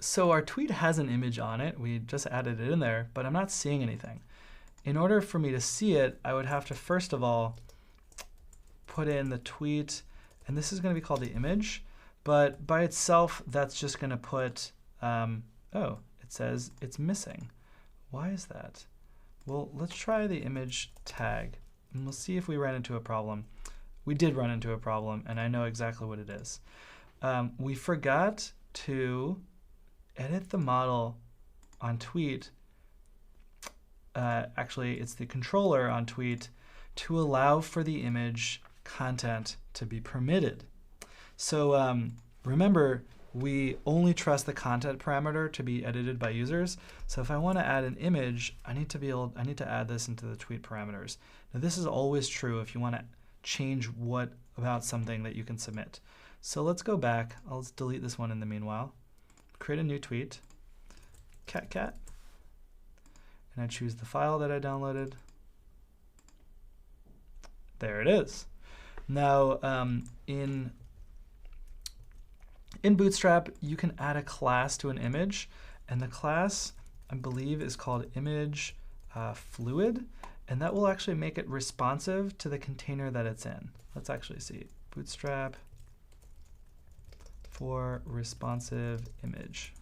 So our tweet has an image on it. We just added it in there, but I'm not seeing anything. In order for me to see it, I would have to first of all put in the tweet, and this is going to be called the image, but by itself, that's just going to put, oh, it says it's missing. Why is that? Well, let's try the image tag, and we'll see if we ran into a problem. We did run into a problem, and I know exactly what it is. We forgot to edit the model on tweet. Actually, it's the controller on tweet to allow for the image content to be permitted. So remember, we only trust the content parameter to be edited by users. So if I want to add an image, I need to add this into the tweet parameters. Now this is always true if you want to change what about something that you can submit. So let's go back. I'll delete this one in the meanwhile. Create a new tweet, cat, and I choose the file that I downloaded. There it is. Now in Bootstrap, you can add a class to an image, and the class, I believe, is called image fluid, and that will actually make it responsive to the container that it's in. Let's actually see. Bootstrap for responsive image.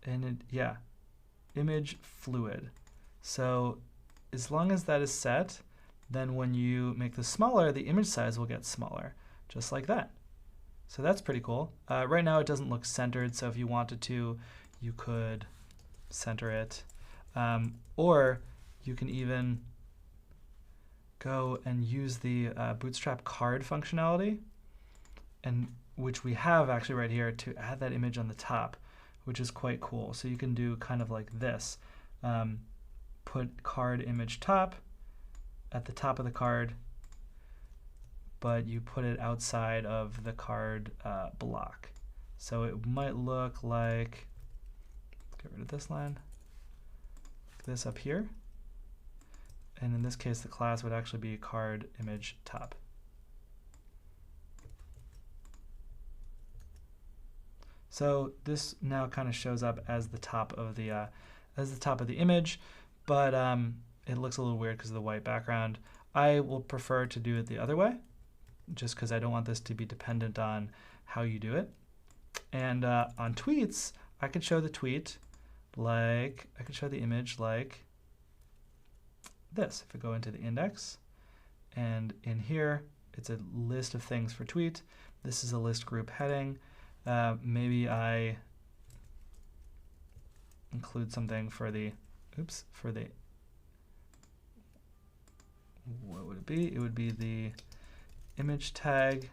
And yeah, image fluid. So as long as that is set, then when you make this smaller, the image size will get smaller, just like that. So that's pretty cool. Right now it doesn't look centered, so if you wanted to, you could center it. Or you can even go and use the Bootstrap card functionality, and which we have actually right here, to add that image on the top, which is quite cool. So you can do kind of like this. Put card image top at the top of the card, but you put it outside of the card block. So it might look like, get rid of this line, this up here. And in this case, the class would actually be card image top. So this now kind of shows up as the top of the image, but it looks a little weird because of the white background. I will prefer to do it the other way, just because I don't want this to be dependent on how you do it. And on tweets, I could show the tweet like, I could show the image like this. If I go into the index, and in here, it's a list of things for tweet. This is a list group heading. Maybe I include something for the, what would it be? It would be the image tag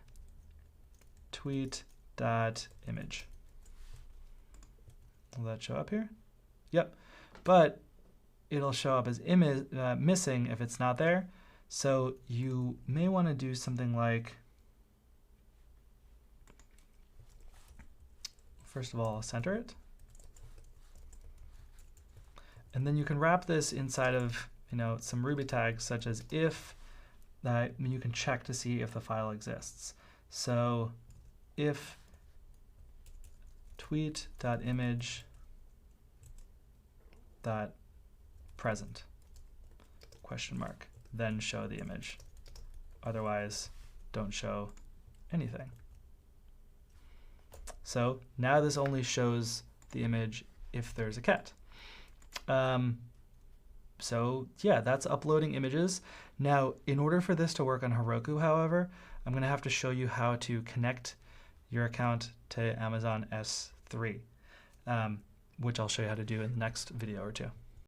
tweet dot image. Will that show up here? Yep. But it'll show up as missing if it's not there. So you may want to do something like, first of all, center it. And then you can wrap this inside of some Ruby tags, such as if, you can check to see if the file exists. So if tweet.image.present, question mark, then show the image. Otherwise, don't show anything. So now this only shows the image if there's a cat. So yeah, that's uploading images. Now, in order for this to work on Heroku, however, I'm going to have to show you how to connect your account to Amazon S3, which I'll show you how to do in the next video or two.